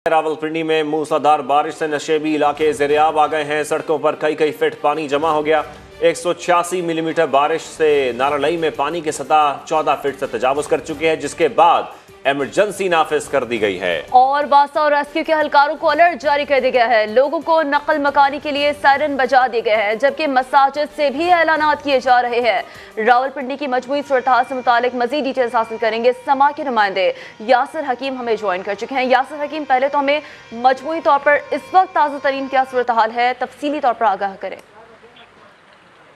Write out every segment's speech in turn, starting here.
रावलपिंडी में मूसलाधार बारिश से नशेबी इलाके ज़ेरे-आब आ गए हैं। सड़कों पर कई कई फीट पानी जमा हो गया। 186 मिलीमीटर बारिश से नारालई में पानी की सतह 14 फीट से तजावुज कर चुकी है, जिसके बाद इमरजेंसी नाफिज कर दी गई है और वासा और रेस्क्यू के एहलकारों को अलर्ट जारी कर दिया गया है। लोगों को नकल मकानी के लिए सायरन बजा दिए गए हैं, जबकि मसाजिद से भी ऐलानात किए जा रहे हैं। रावलपिंडी की मजमूई सूरत-हाल से मुतालिक मजीद डिटेल्स हासिल करेंगे। समा के नुमाइंदे यासिर हकीम हमें ज्वाइन कर चुके हैं। यासिर हकीम, पहले तो हमें मजमूई तौर पर इस वक्त ताज़ा तरीन क्या सूरत हाल है, तफसीली तौर पर आगाह करें।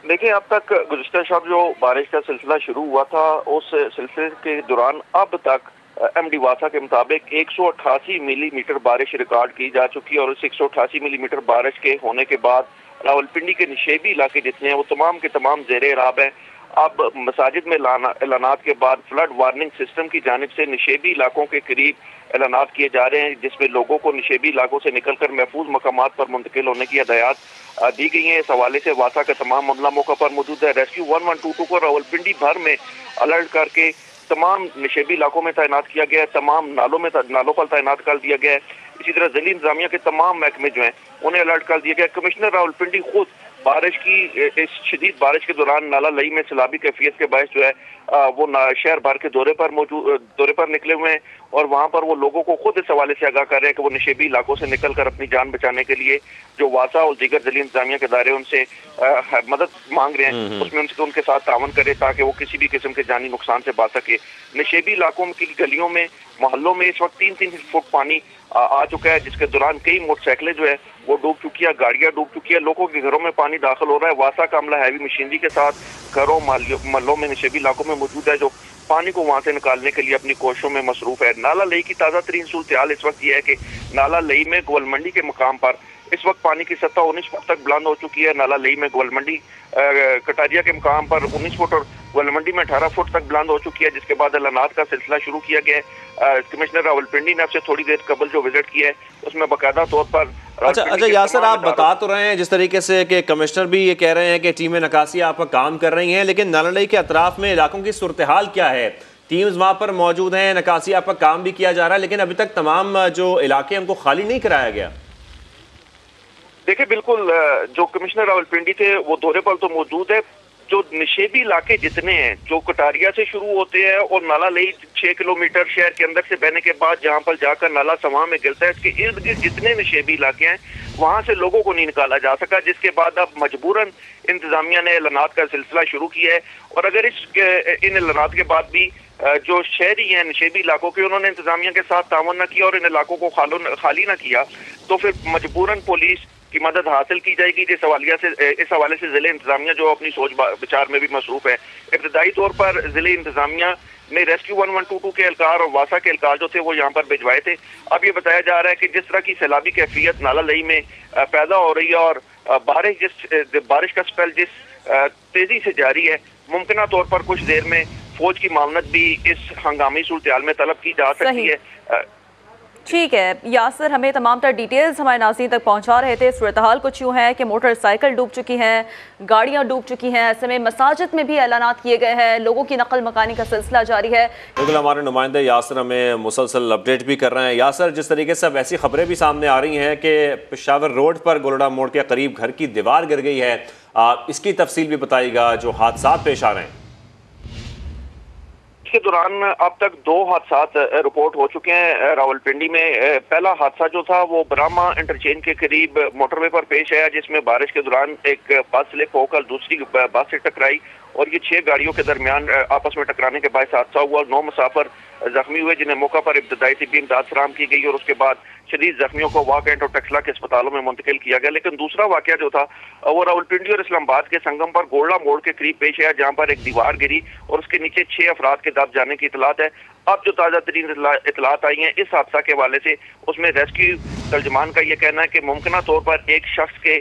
देखिए, अब तक गुज़िश्ता शब जो बारिश का सिलसिला शुरू हुआ था, उस सिलसिले के दौरान अब तक एमडी वासा के मुताबिक 188 मिलीमीटर बारिश रिकॉर्ड की जा चुकी है। और इस 188 मिलीमीटर बारिश के होने के बाद रावलपिंडी के निशेबी इलाके जितने हैं वो तमाम के तमाम ज़ेरे-आब हैं। अब मसाजिद में ऐलानात के बाद फ्लड वार्निंग सिस्टम की जानिब से निशेबी इलाकों के करीब ऐलानात किए जा रहे हैं, जिसमें लोगों को निशेबी इलाकों से निकलकर महफूज मकामात पर मुंतकिल होने की हदायत दी गई है। इस हवाले से वासा का तमाम अमला मौका पर मौजूद है। रेस्क्यू 1122 को रावलपिंडी भर में अलर्ट करके तमाम निशेबी इलाकों में तैनात किया गया है। तमाम नालों पर तैनात कर दिया गया है। इसी तरह ज़िली इंतजामिया के तमाम महकमे जो हैं उन्हें अलर्ट कर दिया गया। कमिश्नर रावलपिंडी खुद बारिश की इस शदीद बारिश के दौरान नाला लई में सैलाबी कैफियत के बायस जो है वो शहर भर के दौरे पर निकले हुए हैं और वहाँ पर वो लोगों को खुद इस हवाले से आगाह कर रहे हैं कि वो निशेबी इलाकों से निकल कर अपनी जान बचाने के लिए जो वासा और दीगर ज़िली इंतजामिया के दायरे उनसे मदद मांग रहे हैं, उसमें उनके साथ तावन करे ताकि वो किसी भी किस्म के जानी नुकसान से बच सके। निशेबी इलाकों की गलियों में मोहल्लों में इस वक्त 3-3 फुट पानी आ चुका है, जिसके दौरान कई मोटरसाइकिलें जो है वो डूब चुकी है, गाड़ियां डूब चुकी है, लोगों के घरों में पानी दाखिल हो रहा है। वासा का अमला हैवी मशीनरी के साथ घरों महलों में निशेबी इलाकों में मौजूद है, जो पानी को वहां से निकालने के लिए अपनी कोशिशों में मसरूफ है। नाला लई की ताज़ा तरीन सूरत हाल इस वक्त यह है कि नाला लई में गोलमंडी के मकाम पर इस वक्त पानी की सतह 19 फुट तक बुलंद हो चुकी है। नाला लई में गोलमंडी कटारिया के मकाम पर 19 फुट और गोलमंडी में 18 फुट तक बुलंद हो चुकी है, जिसके बाद ऐलानात का सिलसिला शुरू किया गया है। कमिश्नर रावलपिंडी ने आपसे थोड़ी देर कबल जो विजिट किया है उसमें बाकायदा तौर पर अच्छा यासर, आप बता तो रहे हैं जिस तरीके से कि कमिश्नर भी ये कह रहे हैं कि टीमें नकासी आप काम कर रही हैं, लेकिन नाला लई के अतराफ में इलाकों की सूरत हाल क्या है? टीम्स वहां पर मौजूद हैं, नकासी आपका काम भी किया जा रहा है, लेकिन अभी तक तमाम जो इलाके उनको खाली नहीं कराया गया। देखिए, बिल्कुल जो कमिश्नर रावलपिंडी थे वो दौरे पर तो मौजूद है। जो निशेबी इलाके जितने हैं जो कटारिया से शुरू होते हैं और नाला लई 6 किलोमीटर शहर के अंदर से बहने के बाद जहां पर जाकर नाला समा में गिरता है, इसके इर्द गिर्द जितने निशेबी इलाके हैं वहां से लोगों को नहीं निकाला जा सका, जिसके बाद अब मजबूरन इंतजामिया ने ऐलानात का सिलसिला शुरू किया है। और अगर इन ऐलानात के बाद भी जो शहरी हैं निशेबी इलाकों के, उन्होंने इंतजामिया के साथ तावन न किया और इन इलाकों को खाली न किया, तो फिर मजबूरन पुलिस की मदद हासिल की जाएगी। इस हवाले से जिले इंतजामिया जो अपनी सोच विचार में भी मसरूफ है। इब्तदाई तौर पर जिले इंतजामिया ने रेस्क्यू 1122 के एहलकार और वासा के एहलकार जो थे वो यहाँ पर भिजवाए थे। अब ये बताया जा रहा है कि जिस तरह की सैलाबी कैफियत नाला लई में पैदा हो रही है और बारिश का स्पेल जिस तेजी से जारी है, मुमकिन तौर पर कुछ देर में फौज की मामनत भी इस हंगामी सूरत हाल में तलब की जा सकती है। ठीक है यासर, हमें तमाम तर डिटेल्स हमारे नाज़रीन तक पहुंचा रहे थे। सूरत हाल कुछ यूँ है कि मोटरसाइकिल डूब चुकी हैं, गाड़ियां डूब चुकी हैं, ऐसे में मसाजिद में भी ऐलानात किए गए हैं, लोगों की नकल मकानी का सिलसिला जारी है। बिल्कुल, हमारे नुमाइंदे यासर हमें मुसलसल अपडेट भी कर रहे हैं। यासर, जिस तरीके से अब ऐसी खबरें भी सामने आ रही हैं कि पेशावर रोड पर गोलड़ा मोड़ के करीब घर की दीवार गिर गई है, इसकी तफसील भी बताइएगा, जो हादसा पेश आ रहे हैं। के दौरान अब तक 2 हादसा रिपोर्ट हो चुके हैं रावलपिंडी में। पहला हादसा जो था वो ब्राह्मा इंटरचेंज के करीब मोटरवे पर पेश आया, जिसमें बारिश के दौरान एक बस स्लिप होकर दूसरी बस से टकराई और ये 6 गाड़ियों के दरमियान आपस में टकराने के बाद हादसा हुआ। 9 मुसाफिर जख्मी हुए, जिन्हें मौका पर इब्तदाई तिब्बी इमदाद फराहम की गई और उसके बाद शदीद जख्मियों को वाकैंट और टक्सला के अस्पतालों में मुंतकिल किया गया। लेकिन दूसरा वाकया जो था वो रावलपिंडी और इस्लामाबाद के संगम पर गोलड़ा मोड़ के करीब पेश आया, जहां पर एक दीवार गिरी और उसके नीचे 6 अफराद के दब जाने की इतलात है। अब जो ताज़ा तरीन इतलात आई हैं इस हादसा के हवाले से, उसमें रेस्क्यू तर्जमान का यह कहना है कि मुमकिन तौर पर एक शख्स के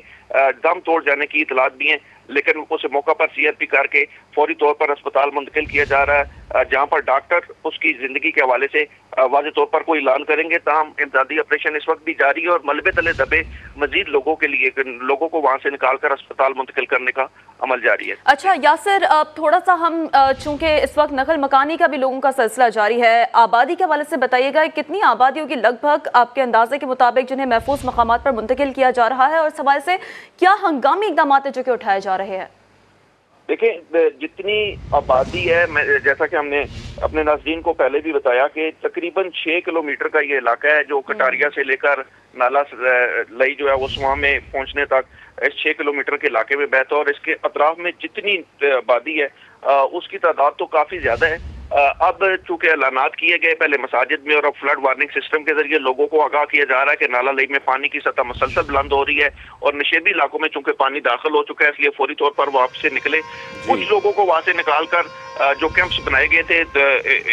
दम तोड़ जाने की इतलात भी हैं, लेकिन उसे मौका पर CRP करके फौरी तौर पर अस्पताल मुंतकिल किया जा रहा है। जहां पर डॉक्टर उसकी जिंदगी के हवाले से वाज़े तौर पर कोई ऐलान करेंगे। ताहम इमदादी ऑपरेशन इस वक्त भी जारी है और मलबे तले दबे मजीद लोगों के लिए, लोगों को वहां से निकालकर अस्पताल मुंतकिल करने का अमल जारी है। अच्छा यासिर, थोड़ा सा हम चूंकि इस वक्त नकल मकानी का भी लोगों का सिलसिला जारी है, आबादी के हवाले से बताइएगा कितनी आबादी होगी लगभग आपके अंदाजे के मुताबिक जिन्हें महफूज मकामात पर मुंतकिल किया जा रहा है, और इस हवाले से क्या हंगामी इकदाम है जो कि उठाए जा रहे हैं? देखिए, जितनी आबादी है, जैसा कि हमने अपने नाज़रीन को पहले भी बताया कि तकरीबन 6 किलोमीटर का ये इलाका है जो कटारिया से लेकर नाला लई जो है वो सुहा में पहुंचने तक इस 6 किलोमीटर के इलाके में बहता है, और इसके अतराफ में जितनी आबादी है उसकी तादाद तो काफी ज्यादा है। अब चूंकि ऐलानात किए गए पहले मसाजिद में और अब फ्लड वार्निंग सिस्टम के जरिए लोगों को आगाह किया जा रहा है कि नाला लई में पानी की सतह मुसलसल बुलंद हो रही है और नशेबी इलाकों में चूंकि पानी दाखिल हो चुका है, इसलिए फौरी तौर पर वापस से निकले। कुछ लोगों को वहां से निकाल कर जो कैंप्स बनाए गए थे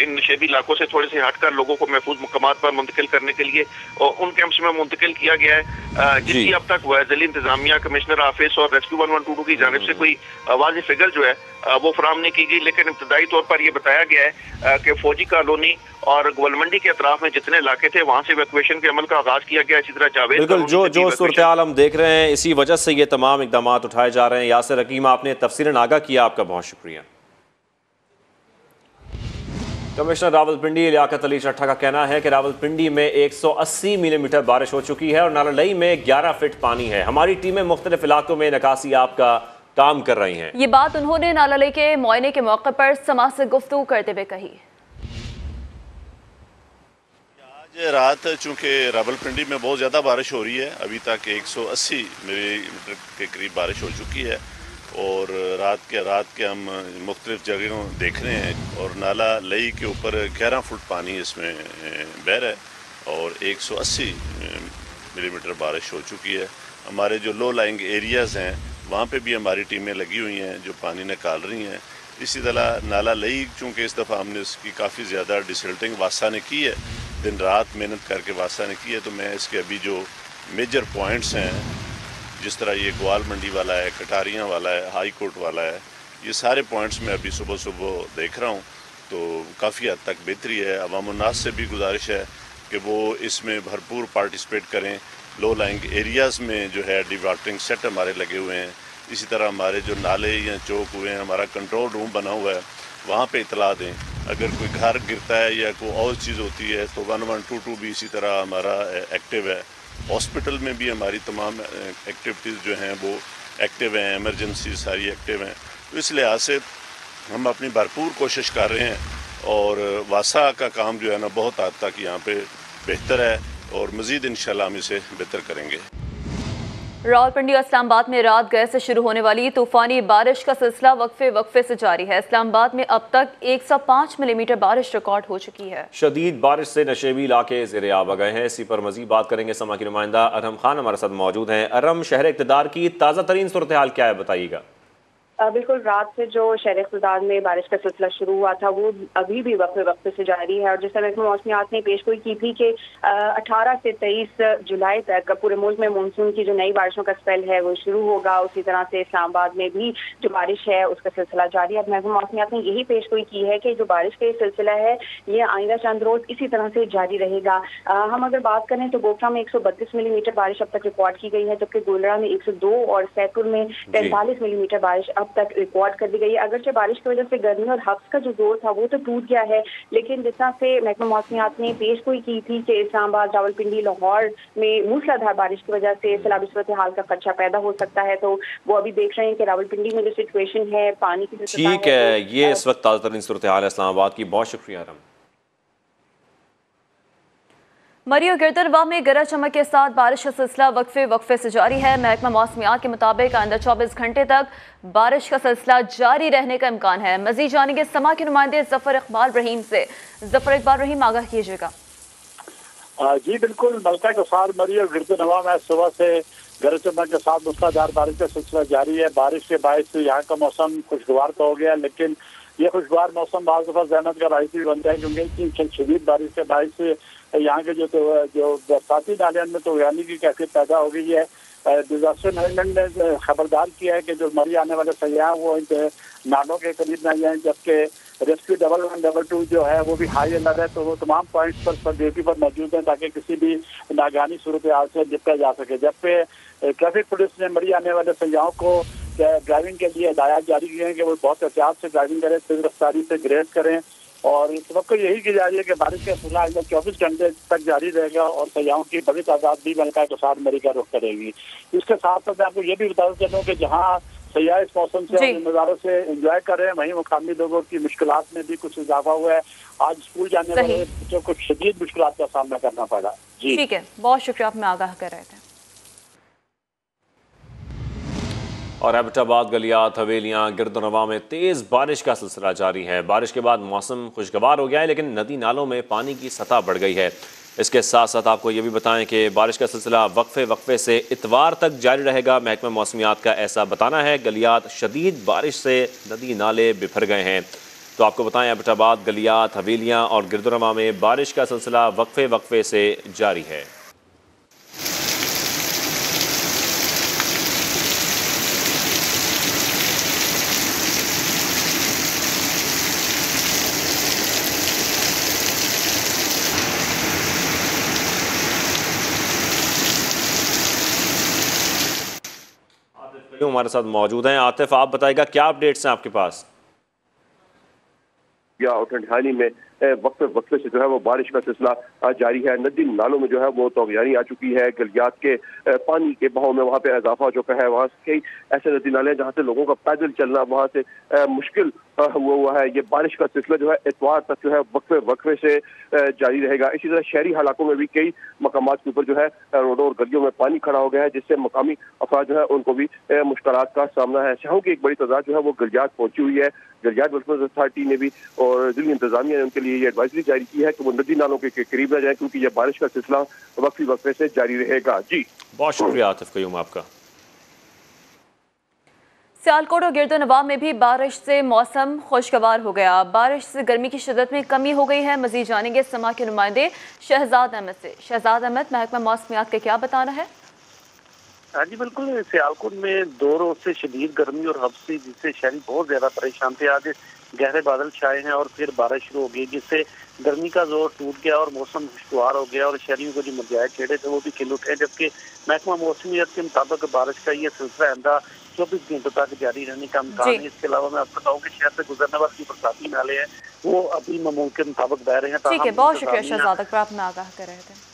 इन नशेबी इलाकों से थोड़े से हटकर लोगों को महफूज मकामात पर मुंतकिल करने के लिए उन कैंप्स में मुंतकिल किया गया है, जिसकी अब तक ज़िला इंतजामिया, कमिश्नर ऑफिस और रेस्क्यू 1122 की जानिब से कोई वाज़ेह फिगर जो है वो फराहम नहीं की गई। लेकिन इब्तदाई तौर पर यह बताया गया है कि फौजी कॉलोनी और गोलमंडी के अतराफ में जितने इलाके थे वहां से इवैक्यूएशन के अमल का आगाज किया गया। इसी तरह जावेद बिल्कुल जो सूरत-ए-हाल हम देख रहे हैं, इसी वजह से ये तमाम इकदाम उठाए जा रहे हैं। यासिर हकीम, आपने तफसीलन आगाह किया, आपका बहुत शुक्रिया। कमिश्नर रावलपिंडी लियाकत अली चट्ठा का कहना है कि रावलपिंडी में 180 मिलीमीटर बारिश हो चुकी है और नालालई में 11 फीट पानी है। हमारी टीमें मुख्तलिफ इलाकों में नकासी आपका काम कर रही हैं। ये बात उन्होंने नालालई के मुआयने के मौके पर समाज से गुफ्तगू करते हुए कही। आज रात चूँकि रावलपिंडी में बहुत ज़्यादा बारिश हो रही है, अभी तक 180 मिलीमीटर के करीब बारिश हो चुकी है और रात के हम मुख्तलिफ जगहों देख रहे हैं और नाला लई के ऊपर 11 फुट पानी इसमें बह रहा है और 180 मिलीमीटर बारिश हो चुकी है। हमारे जो लो लाइंग एरियाज़ हैं वहाँ पे भी हमारी टीमें लगी हुई हैं जो पानी निकाल रही हैं। इसी तरह नाला लई चूँकि इस दफ़ा हमने उसकी काफ़ी ज़्यादा डिसल्टिंग वासा ने की है, दिन रात मेहनत करके वासा ने की है, तो मैं इसके अभी जो मेजर पॉइंट्स हैं जिस तरह ये ग्वाल मंडी वाला है, कटारियाँ वाला है, हाई कोर्ट वाला है, ये सारे पॉइंट्स में अभी सुबह सुबह देख रहा हूँ तो काफ़ी हद तक बेहतरी है। अवाम उन्नास से भी गुजारिश है कि वो इसमें भरपूर पार्टिसिपेट करें। लो लाइंग एरियाज़ में जो है डिवाटरिंग सेट हमारे लगे हुए हैं। इसी तरह हमारे जो नाले या चौक हुए हैं, हमारा कंट्रोल रूम बना हुआ है, वहाँ पे इतला दें। अगर कोई घर गिरता है या कोई और चीज़ होती है तो 1122 भी इसी तरह हमारा एक्टिव है। हॉस्पिटल में भी हमारी तमाम एक्टिविटीज़ जो हैं वो एक्टिव हैं, एमरजेंसी सारी एक्टिव हैं। तो इस लिहाज से हम अपनी भरपूर कोशिश कर रहे हैं और वासा का काम जो है ना बहुत हद तक यहाँ पे बेहतर है और मज़ीद इंशाल्लाह हम इसे बेहतर करेंगे। रावलपिंडी और इस्लामाबाद में रात गए से शुरू होने वाली तूफानी बारिश का सिलसिला वक्फे से जारी है। इस्लामाबाद में अब तक 105 मिलीमीटर बारिश रिकॉर्ड हो चुकी है। शदीद बारिश से नशेबी इलाके ज़ेर-ए-आब आ गए हैं। इसी पर मजीद बात करेंगे। समा की नुमाइंदा अरहम खान हमारे साथ मौजूद हैं। अरहम, शहर इक़्तिदार की ताज़ा तरीन सूरत हाल क्या है, बताइएगा। बिल्कुल, रात से जो शहर इक़्तिदार में बारिश का सिलसिला शुरू हुआ था वो अभी भी वक्फे से जारी है। और जिस तरह महकमा मौसमियात ने पेशगोई की थी कि 18 से 23 जुलाई तक पूरे मुल्क में मानसून की जो नई बारिशों का स्पेल है वो शुरू होगा। उसी तरह से इस्लामाबाद में भी जो बारिश है उसका सिलसिला जारी है। महकमा मौसमियात ने यही पेशगोई की है कि जो बारिश का सिलसिला है ये आइंदा चंद रोज इसी तरह से जारी रहेगा। हम अगर बात करें तो गोखरा में 132 मिलीमीटर बारिश अब तक रिकॉर्ड की गई है, जबकि गोलरा में 102 और सैदपुर में 45 मिलीमीटर बारिश अब तक रिकॉर्ड कर दी गई है। अगरचे बारिश की वजह से गर्मी और हफ्स का जो जोर था वो तो टूट गया है, लेकिन जिस तरह से महकमा मौसमियात ने पेशगोई की थी कि इस्लामाबाद, रावलपिंडी, लाहौर में मूसलाधार बारिश की वजह से सैलाबी सूरत हाल का खदशा पैदा हो सकता है, तो वो अभी देख रहे हैं कि रावलपिंडी में जो सिचुएशन है, पानी की ठीक है। ये इस वक्त ताज़ा तरीन सूरत हाल है इस्लामाबाद की। बहुत शुक्रिया अरहम। मरी और गिरदरवाह में गरज चमक के साथ बारिश का सिलसिला वक्फे से जारी है। महकमा मौसमियात के मुताबिक आइंदा 24 घंटे तक बारिश का सिलसिला जारी रहने का इम्कान है। मजीद जानेंगे समा के नुमाइंदे जफर इकबाल रहीम से। जफर इकबाल रहीम, आगाह कीजिएगा। जी बिल्कुल, मलका के साथ मरी और गिरदरवाह में सुबह से गरज चमक के साथ मूसलाधार बारिश का सिलसिला जारी है। बारिश के बायस यहाँ का मौसम खुशगवार तो हो गया, लेकिन ये खुशगवार मौसम बाज़ दफ़ा ज़हमत का बायस भी बनता है क्योंकि शदीद बारिश के बायस यहाँ के जो बरसाती नालियों में तो यानी की कैफियत पैदा हो गई है। डिजास्टर मैनेजमेंट ने खबरदार किया है कि जो मरी आने वाले सयाह वो इन नालों के करीब न जाए, जबकि रेस्क्यू 112 122 जो है वो भी हाई अलर्ट है, तो वो तमाम पॉइंट्स पर ड्यूटी पर मौजूद है ताकि किसी भी नागानी सूरत हाल से निपटा जा सके। जबकि ट्रैफिक पुलिस ने मरी आने वाले सयाहों को ड्राइविंग के लिए हिदायत जारी की है कि वो बहुत एहतियात से ड्राइविंग करें, तेज रफ्तारी से ग्रेज करें, और इस वक्त यही की जा रही है कि बारिश का सिलसिला अगले 24 घंटे तक जारी रहेगा और सयाहों की बड़ी तादाद भी मलका के साथ मरी का रुख करेगी। इसके साथ साथ मैं आपको ये भी बताना चलूँ कि जहाँ सयाह इस मौसम से नज़ारों से एंजॉय कर रहे हैं, वहीं मुकामी लोगों की मुश्किलात में भी कुछ इजाफा हुआ है। आज स्कूल जाने वाले बच्चों को शदीद मुश्किलात का सामना करना पड़ा। जी ठीक है, बहुत शुक्रिया, आप में आगाह कर रहे थे। और एबटाबाद, गलियात, हवेलियाँ, गिरदोनवा में तेज़ बारिश का सिलसिला जारी है। बारिश के बाद मौसम खुशगवार हो गया है, लेकिन नदी नालों में पानी की सतह बढ़ गई है। इसके साथ साथ आपको ये भी बताएं कि बारिश का सिलसिला वक्फे से इतवार तक जारी रहेगा। महकमा मौसमियात का ऐसा बताना है। गलियात शदीद बारिश से नदी नाले बिफर गए हैं। तो आपको बताएं एबटाबाद, गलियात, हवेलियाँ और गिरदोनवा में बारिश का सिलसिला वक्फे से जारी है। हमारे साथ मौजूद हैं। आतिफ, आप बताइएगा क्या अपडेट्स हैं आपके पास? या ठंडानी में वक्फे से जो है वो बारिश का सिलसिला जारी है। नदी नालों में जो है वो तौगियानी आ चुकी है। गलियात के पानी के बहाव में वहाँ पे इजाफा जो है, वहाँ कई ऐसे नदी नाले जहाँ से लोगों का पैदल चलना वहाँ से मुश्किल हुआ है। ये बारिश का सिलसिला जो है इतवार तक जो है वक्फे से जारी रहेगा। इसी तरह शहरी इलाकों में भी कई मकामात के ऊपर जो है रोडों और गलियों में पानी खड़ा हो गया है, जिससे मकामी अफराद जो है उनको भी मुश्किलात का सामना है। शहरों की एक बड़ी तादाद जो है वो गलियात पहुंची हुई है। गलियात वेलफेयर अथॉरिटी ने भी और दिल्ली इंतजामिया ने उनके लिए ये एडवाइजरी जारी की है कि वो नदी नालों के करीब न जाए, क्योंकि ये बारिश का सिलसिला वक्फे से जारी रहेगा। जी बहुत शुक्रिया आतिफ कयूम आपका। सियालकोट और गिरदोनवा में भी बारिश से मौसम खुशगवार हो गया। बारिश से गर्मी की शिद्दत में कमी हो गई है। मजीद जानेंगे समा के नुमाइंदे शहजाद अहमद से। शहजाद अहमद, महकमा मौसमियात का क्या बताना है? हाँ जी बिल्कुल, सियालकोट में 2 रोज से शदीद गर्मी और हब्सी, जिससे शहरी बहुत ज्यादा परेशान थे। आज गहरे बादल छाए हैं और फिर बारिश शुरू हो गई, जिससे गर्मी का जोर टूट गया और मौसम खुशगवार हो गया और शहरियों को जो मुरझाए चेहरे थे वो भी खिल उठे। जबकि महकमा मौसमियात के मुताबिक बारिश का ये सिलसिला आइंदा 24 घंटों तक जारी रहने का इम्कान है। इसके अलावा मैं आपको बताऊँ कि शहर से गुजरने वाले जो बरसाती नाले हैं वो अभी मामूल के मुताबिक बह रहे हैं। ठीक है, बहुत शुक्रिया शहजाद, आप में आगाह कर रहे थे।